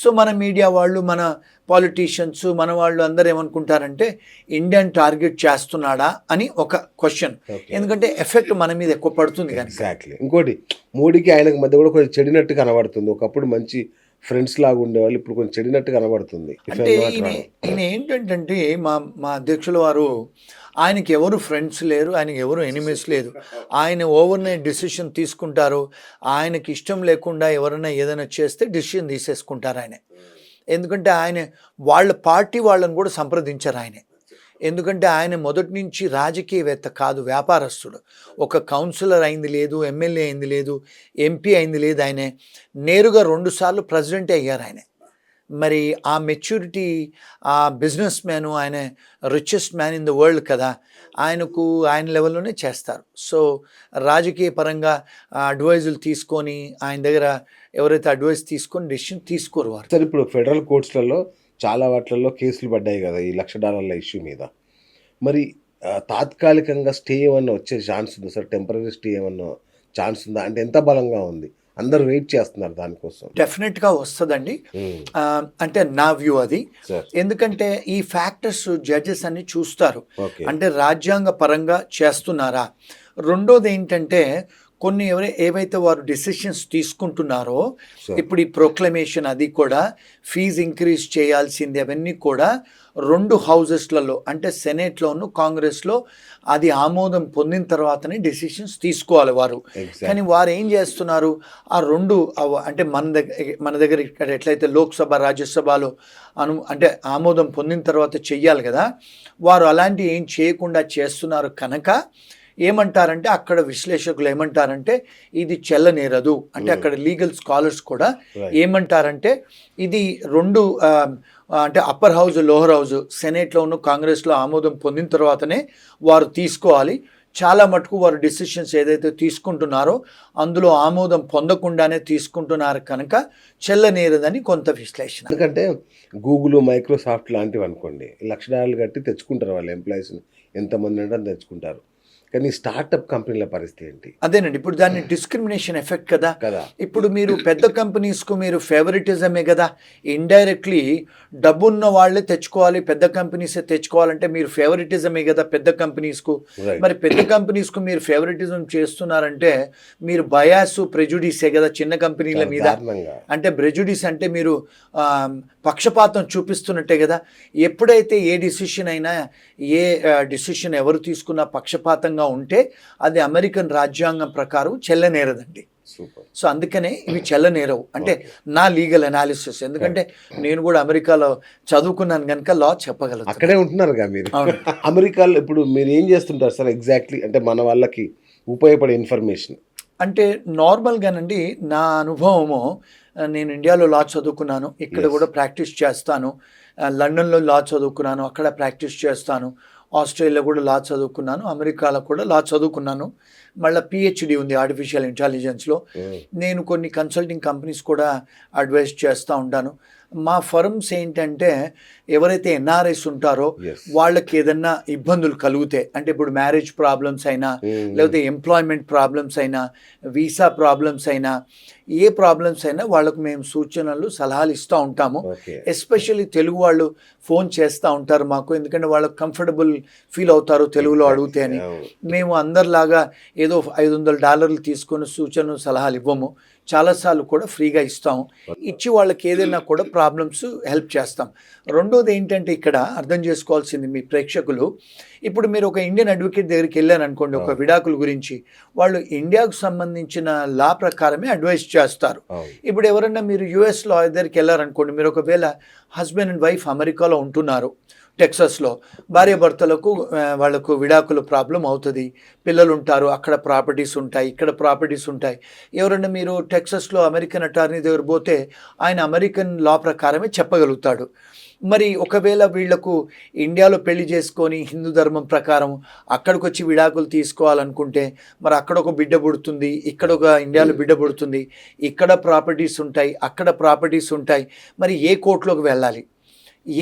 So మన media వాళ్ళు, మన పాలిటీషియన్స్, మన వాళ్ళు అందరూ ఏమనుకుంటారంటే ఇండియన్ టార్గెట్ చేస్తున్నాడా అని ఒక క్వశ్చన్. ఎందుకంటే ఎఫెక్ట్ మన మీద ఎక్కువ పడుతుంది కనుక. ఎగ్జాక్ట్లీ. ఇంకోటి మోడీకి ఆయనకు మధ్య కూడా కొంచెం చెడినట్టు కనబడుతుంది. ఒకప్పుడు మంచి ఫ్రెండ్స్ లాగా ఉండేవాళ్ళు, ఇప్పుడు కొంచెం చెడినట్టు కనబడుతుంది. అంటే ఈయన ఏంటంటే మా మా అధ్యక్షుల వారు, ఆయనకి ఎవరు ఫ్రెండ్స్ లేరు, ఆయనకి ఎవరు ఎనిమీస్ లేదు. ఆయన ఓవర్ నైట్ డిసిషన్ తీసుకుంటారు. ఆయనకి ఇష్టం లేకుండా ఎవరైనా ఏదైనా చేస్తే డిసిషన్ తీసేసుకుంటారు ఆయన. ఎందుకంటే ఆయన వాళ్ళ పార్టీ వాళ్ళని కూడా సంప్రదించారు ఆయన. ఎందుకంటే ఆయన మొదటి నుంచి రాజకీయవేత్త కాదు, వ్యాపారస్తుడు. ఒక కౌన్సిలర్ అయింది లేదు, ఎమ్మెల్యే అయింది లేదు, ఎంపీ అయింది లేదు. ఆయన నేరుగా 2 సార్లు ప్రెసిడెంటే అయ్యారు ఆయన. మరి ఆ మెచ్యూరిటీ, ఆ బిజినెస్ మ్యాను, ఆయన richest man in the world కదా, ఆయనకు ఆయన లెవెల్లోనే చేస్తారు. సో రాజకీయ పరంగా అడ్వైజులు తీసుకొని ఆయన దగ్గర ఎవరైతే అడ్వైస్ తీసుకొని డెసిషన్ తీసుకోరు వారు. సార్ ఇప్పుడు ఫెడరల్ కోర్ట్స్లలో చాలా వాటిల్లో కేసులు పడ్డాయి కదా ఈ $1,00,000 ఇష్యూ మీద. మరి తాత్కాలికంగా స్టే ఏమన్నా వచ్చే ఛాన్స్ ఉందా సార్? టెంపరీ స్టే ఏమన్నా ఛాన్స్ ఉందా? అంటే ఎంత బలంగా ఉంది? అందరు వెయిట్ చేస్తున్నారు దానికోసం. డెఫినెట్గా వస్తుందండి. అంటే నా వ్యూ అది. ఎందుకంటే ఈ ఫ్యాక్టర్స్ జడ్జెస్ అన్ని చూస్తారు. అంటే రాజ్యాంగ పరంగా చేస్తున్నారా. రెండోది ఏంటంటే కొన్ని ఏవైతే వారు డెసిషన్స్ తీసుకుంటున్నారో, ఇప్పుడు ఈ ప్రొక్లమేషన్ అది కూడా ఫీజు ఇంక్రీజ్ చేయాల్సింది, అవన్నీ కూడా 2 హౌజెస్లలో అంటే సెనేట్లోను కాంగ్రెస్లో అది ఆమోదం పొందిన తర్వాతనే డెసిషన్స్ తీసుకోవాలి వారు. కానీ వారు ఏం చేస్తున్నారు, ఆ 2 అంటే మన దగ్గర ఇక్కడ ఎట్లయితే లోక్సభ రాజ్యసభలో అంటే ఆమోదం పొందిన తర్వాత చెయ్యాలి కదా, వారు అలాంటి ఏం చేయకుండా చేస్తున్నారు కనుక ఏమంటారంటే అక్కడ విశ్లేషకులు ఏమంటారంటే ఇది చెల్లనేరదు. అంటే అక్కడ లీగల్ స్కాలర్స్ కూడా ఏమంటారంటే ఇది 2 అంటే అప్పర్ హౌస్, లోవర్ హౌస్, సెనేట్లోను కాంగ్రెస్లో ఆమోదం పొందిన తర్వాతనే వారు తీసుకోవాలి. చాలా మటుకు వారు డిసిషన్స్ ఏదైతే తీసుకుంటున్నారో అందులో ఆమోదం పొందకుండానే తీసుకుంటున్నారు కనుక చెల్లనేరదని కొంత విశ్లేషణ. ఎందుకంటే గూగుల్, మైక్రోసాఫ్ట్ లాంటివి అనుకోండి, $1,00,000 కట్టి తెచ్చుకుంటారు వాళ్ళ ఎంప్లాయీస్ని, ఎంతమంది అంటే తెచ్చుకుంటారు. కానీ స్టార్టప్ కంపెనీల పరిస్థితి ఏంటి? అదేనండి, ఇప్పుడు దాన్ని డిస్క్రిమినేషన్ ఎఫెక్ట్ కదా. ఇప్పుడు మీరు పెద్ద కంపెనీస్కు మీరు ఫేవరెటిజమే కదా. ఇండైరెక్ట్లీ డబ్బున్న వాళ్ళే తెచ్చుకోవాలి, పెద్ద కంపెనీసే తెచ్చుకోవాలంటే మీరు ఫేవరెటిజమే కదా పెద్ద కంపెనీస్కు. మరి పెద్ద కంపెనీస్కు మీరు ఫేవరెటిజం చేస్తున్నారంటే మీరు బయాస్, ప్రెజుడిసే కదా చిన్న కంపెనీల మీద. అంటే ప్రెజుడిస్ అంటే మీరు పక్షపాతం చూపిస్తున్నట్టే కదా. ఎప్పుడైతే ఏ డిసిషన్ అయినా, ఏ డిసిషన్ ఎవరు తీసుకున్నా పక్షపాతంగా ఉంటే అది అమెరికన్ రాజ్యాంగం ప్రకారం చెల్లనేరదండి. సో అందుకనే ఇవి చెల్లనేరవు. అంటే నా లీగల్ అనాలిసిస్, ఎందుకంటే నేను కూడా అమెరికాలో చదువుకున్నాను కనుక లా చెప్పగలను. అక్కడే ఉంటున్నారుగా మీరు. అమెరికాలో ఇప్పుడు మీరు ఏం చేస్తుంటారు సార్ ఎగ్జాక్ట్లీ? అంటే మన వాళ్ళకి ఉపయోగపడే ఇన్ఫర్మేషన్ అంటే నార్మల్గానండి, నా అనుభవము, నేను ఇండియాలో లా చదువుకున్నాను, ఇక్కడ కూడా ప్రాక్టీస్ చేస్తాను. లండన్లో లా చదువుకున్నాను, అక్కడ ప్రాక్టీస్ చేస్తాను. ఆస్ట్రేలియా కూడా లా చదువుకున్నాను, అమెరికాలో కూడా లా చదువుకున్నాను. మళ్ళీ పిహెచ్డి ఉంది ఆర్టిఫిషియల్ ఇంటెలిజెన్స్లో. నేను కొన్ని కన్సల్టింగ్ కంపెనీస్ కూడా అడ్వైస్ చేస్తూ ఉంటాను. మా ఫర్మ్స్ ఏంటంటే ఎవరైతే ఎన్ఆర్ఐస్ ఉంటారో వాళ్ళకి ఏదన్నా ఇబ్బందులు కలిగితే, అంటే ఇప్పుడు మ్యారేజ్ ప్రాబ్లమ్స్ అయినా, లేకపోతే ఎంప్లాయ్మెంట్ ప్రాబ్లమ్స్ అయినా, వీసా ప్రాబ్లమ్స్ అయినా, ఏ ప్రాబ్లమ్స్ అయినా వాళ్ళకు మేము సూచనలు, సలహాలు ఇస్తూ ఉంటాము. ఎస్పెషల్లీ తెలుగు వాళ్ళు ఫోన్ చేస్తూ ఉంటారు మాకు, ఎందుకంటే వాళ్ళకు కంఫర్టబుల్ ఫీల్ అవుతారు తెలుగులో అడిగితే అని. మేము అందరిలాగా ఏదో $500 తీసుకొని సూచనలు, సలహాలు ఇవ్వము. చాలాసార్లు కూడా ఫ్రీగా ఇస్తాము. ఇచ్చి వాళ్ళకి ఏదైనా కూడా ప్రాబ్లమ్స్ హెల్ప్ చేస్తాం. రెండోది ఏంటంటే ఇక్కడ అర్థం చేసుకోవాల్సింది మీ ప్రేక్షకులు, ఇప్పుడు మీరు ఒక ఇండియన్ అడ్వకేట్ దగ్గరికి వెళ్ళారు అనుకోండి ఒక విడాకుల గురించి, వాళ్ళు ఇండియాకు సంబంధించిన లా ప్రకారమే అడ్వైస్ చేస్తారు. ఇప్పుడు ఎవరన్నా మీరు యుఎస్ లా దగ్గరికి వెళ్ళారనుకోండి, మీరు ఒకవేళ హస్బెండ్ అండ్ వైఫ్ అమెరికాలో ఉంటున్నారు, టెక్సస్లో, భార్యాభర్తలకు వాళ్ళకు విడాకుల ప్రాబ్లం అవుతుంది, పిల్లలు ఉంటారు, అక్కడ ప్రాపర్టీస్ ఉంటాయి, ఇక్కడ ప్రాపర్టీస్ ఉంటాయి. ఎవరైనా మీరు టెక్సస్లో అమెరికన్ అటార్నీ దగ్గర పోతే ఆయన అమెరికన్ లా ప్రకారమే చెప్పగలుగుతాడు. మరి ఒకవేళ వీళ్లకు ఇండియాలో పెళ్లి చేసుకొని హిందూ ధర్మం ప్రకారం అక్కడికి వచ్చి విడాకులు తీసుకోవాలనుకుంటే మరి అక్కడ ఒక బిడ్డ పుడుతుంది, ఇక్కడ ఒక ఇండియాలో బిడ్డ పుడుతుంది, ఇక్కడ ప్రాపర్టీస్ ఉంటాయి, అక్కడ ప్రాపర్టీస్ ఉంటాయి. మరి ఏ కోర్టులోకి వెళ్ళాలి?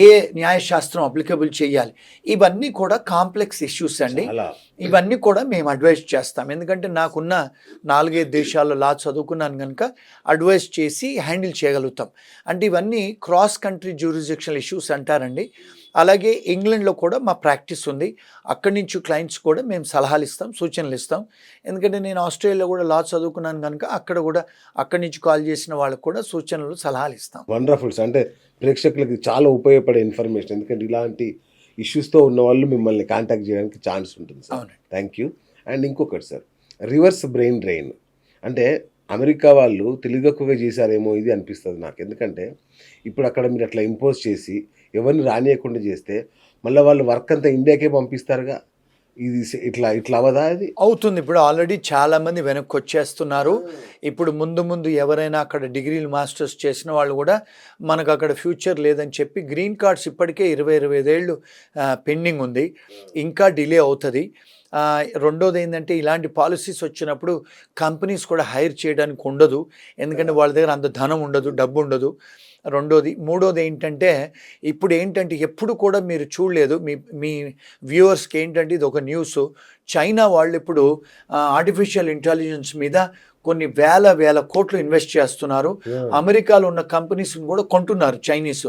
ఏ న్యాయశాస్త్రం అప్లికబుల్ చేయాలి, ఇవన్నీ కూడా కాంప్లెక్స్ ఇష్యూస్ అండి. చాలా ఇవన్నీ కూడా మేము అడ్వైస్ చేస్తాం, ఎందుకంటే నాకున్న 4-5 దేశాల్లో లా చదువుకున్నాను కనుక అడ్వైస్ చేసి హ్యాండిల్ చేయగలుగుతాం. అంటే ఇవన్నీ క్రాస్ కంట్రీ జ్యూరిస్డిక్షనల్ ఇష్యూస్ అంటారండి. అలాగే ఇంగ్లాండ్లో కూడా మా ప్రాక్టీస్ ఉంది, అక్కడి నుంచి క్లయింట్స్ కూడా మేము సలహాలు ఇస్తాం, సూచనలు ఇస్తాం. ఎందుకంటే నేను ఆస్ట్రేలియాలో కూడా లా చదువుకున్నాను కనుక అక్కడ కూడా అక్కడి నుంచి కాల్ చేసిన వాళ్ళకు కూడా సూచనలు, సలహాలు ఇస్తాం. Wonderful sir. అంటే ప్రేక్షకులకి చాలా ఉపయోగపడే ఇన్ఫర్మేషన్, ఎందుకంటే ఇలాంటి ఇష్యూస్తో ఉన్న వాళ్ళు మిమ్మల్ని కాంటాక్ట్ చేయడానికి ఛాన్స్ ఉంటుంది సార్. అవునండి. Thank you. అండ్ ఇంకొకటి సార్, రివర్స్ బ్రెయిన్ డ్రైన్ అంటే అమెరికా వాళ్ళు తెలియకుగా చేశారేమో ఇది అనిపిస్తుంది నాకు. ఎందుకంటే ఇప్పుడు అక్కడ మీరు అట్లా ఇంపోజ్ చేసి ఎవరిని రానియకుండా చేస్తే మళ్ళీ వాళ్ళు వర్క్ అంతా ఇండియాకే పంపిస్తారుగా, ఇది ఇట్లా ఇట్లా అవ్వదా? అది అవుతుంది. ఇప్పుడు ఆల్రెడీ చాలామంది వెనక్కి వచ్చేస్తున్నారు. ఇప్పుడు ముందు ఎవరైనా అక్కడ డిగ్రీలు, మాస్టర్స్ చేసిన వాళ్ళు కూడా మనకు అక్కడ ఫ్యూచర్ లేదని చెప్పి గ్రీన్ కార్డ్స్ ఇప్పటికే 20-25 ఏళ్ళు పెండింగ్ ఉంది, ఇంకా డిలే అవుతుంది. రెండోది ఏంటంటే ఇలాంటి పాలసీస్ వచ్చినప్పుడు కంపెనీస్ కూడా హైర్ చేయడానికి ఉండదు, ఎందుకంటే వాళ్ళ దగ్గర అంత ధనం ఉండదు, డబ్బు ఉండదు. మూడోది ఏంటంటే ఇప్పుడు ఏంటంటే ఎప్పుడు కూడా మీరు చూడలేదు, మీ వ్యూవర్స్కి ఏంటంటే ఇది ఒక న్యూస్, చైనా వాళ్ళు ఇప్పుడు ఆర్టిఫిషియల్ ఇంటెలిజెన్స్ మీద కొన్ని వేల కోట్లు ఇన్వెస్ట్ చేస్తున్నారు. అమెరికాలో ఉన్న కంపెనీస్ని కూడా కొంటున్నారు చైనీస్.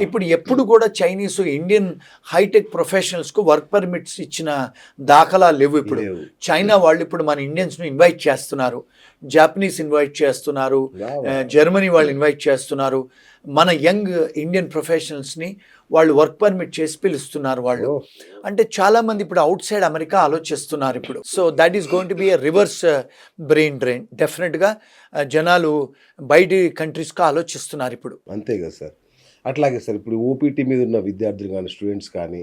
ఇప్పుడు ఎప్పుడు కూడా చైనీస్ ఇండియన్ హైటెక్ ప్రొఫెషనల్స్కు వర్క్ పర్మిట్స్ ఇచ్చిన దాఖలాలు లేవు. ఇప్పుడు చైనా వాళ్ళు ఇప్పుడు మన ఇండియన్స్ను ఇన్వైట్ చేస్తున్నారు, జాపనీస్ ఇన్వైట్ చేస్తున్నారు, జర్మనీ వాళ్ళు ఇన్వైట్ చేస్తున్నారు. మన యంగ్ ఇండియన్ ప్రొఫెషనల్స్ని వాళ్ళు వర్క్ పర్మిట్ చేసి పిలుస్తున్నారు వాళ్ళు. అంటే చాలామంది ఇప్పుడు అవుట్ సైడ్ అమెరికా ఆలోచిస్తున్నారు ఇప్పుడు. So that is going to be a reverse brain drain. డెఫినెట్గా జనాలు బయటి కంట్రీస్కి ఆలోచిస్తున్నారు ఇప్పుడు. అంతే కదా సార్. అట్లాగే సార్, ఇప్పుడు ఓపీటీ మీద ఉన్న విద్యార్థులు కానీ, స్టూడెంట్స్ కానీ,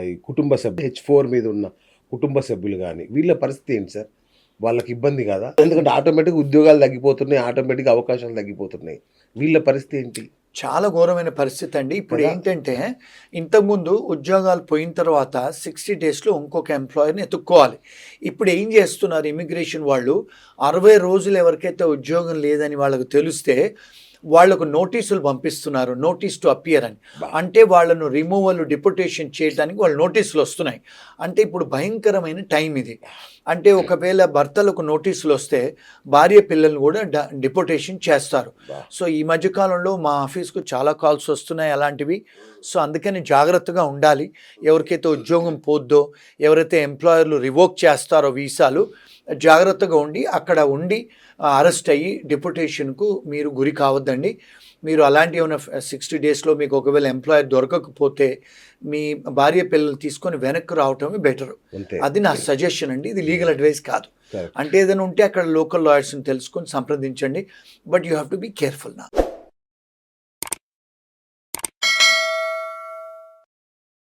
ఈ కుటుంబ సభ్యులు H4 మీద ఉన్న కుటుంబ సభ్యులు కానీ, వీళ్ళ పరిస్థితి ఏంటి సార్? వాళ్ళకి ఇబ్బంది కాదా? ఎందుకంటే ఆటోమేటిక్గా ఉద్యోగాలు తగ్గిపోతున్నాయి, ఆటోమేటిక్గా అవకాశాలు తగ్గిపోతున్నాయి. వీళ్ళ పరిస్థితి ఏంటి? చాలా ఘోరమైన పరిస్థితి అండి. ఇప్పుడు ఏంటంటే ఇంతకుముందు ఉద్యోగాలు పోయిన తర్వాత 60 డేస్లో ఇంకొక ఎంప్లాయర్ని ఎత్తుక్కోవాలి. ఇప్పుడు ఏం చేస్తున్నారు ఇమిగ్రేషన్ వాళ్ళు, 60 రోజులు ఎవరికైతే ఉద్యోగం లేదని వాళ్ళకు తెలిస్తే వాళ్లకు నోటీసులు పంపిస్తున్నారు, నోటీస్ టు అపియర్ అని. అంటే వాళ్ళను రిమూవల్, డిపోటేషన్ చేయడానికి వాళ్ళు నోటీసులు వస్తున్నాయి. అంటే ఇప్పుడు భయంకరమైన టైం ఇది. అంటే ఒకవేళ భర్తలకు నోటీసులు వస్తే భార్య పిల్లల్ని కూడా డిపోటేషన్ చేస్తారు. సో ఈ మధ్యకాలంలో మా ఆఫీస్కు చాలా కాల్స్ వస్తున్నాయి అలాంటివి. సో అందుకని జాగ్రత్తగా ఉండాలి. ఎవరికైతే ఉద్యోగం పోద్దో, ఎవరైతే ఎంప్లాయర్లు రివోక్ చేస్తారో వీసాలు, జాగ్రత్తగా ఉండి అక్కడ ఉండి అరెస్ట్ అయ్యి డిపోటేషన్కు మీరు గురి కావద్దండి. మీరు అలాంటి ఏమైనా 60 డేస్లో మీకు ఒకవేళ ఎంప్లాయర్ దొరకకపోతే మీ భార్య పిల్లలు తీసుకొని వెనక్కి రావటమే బెటర్. అది నా సజెషన్ అండి, ఇది లీగల్ అడ్వైస్ కాదు. అంటే ఏదైనా ఉంటే అక్కడ లోకల్ లాయర్స్ని తెలుసుకొని సంప్రదించండి. But you have to be careful నా.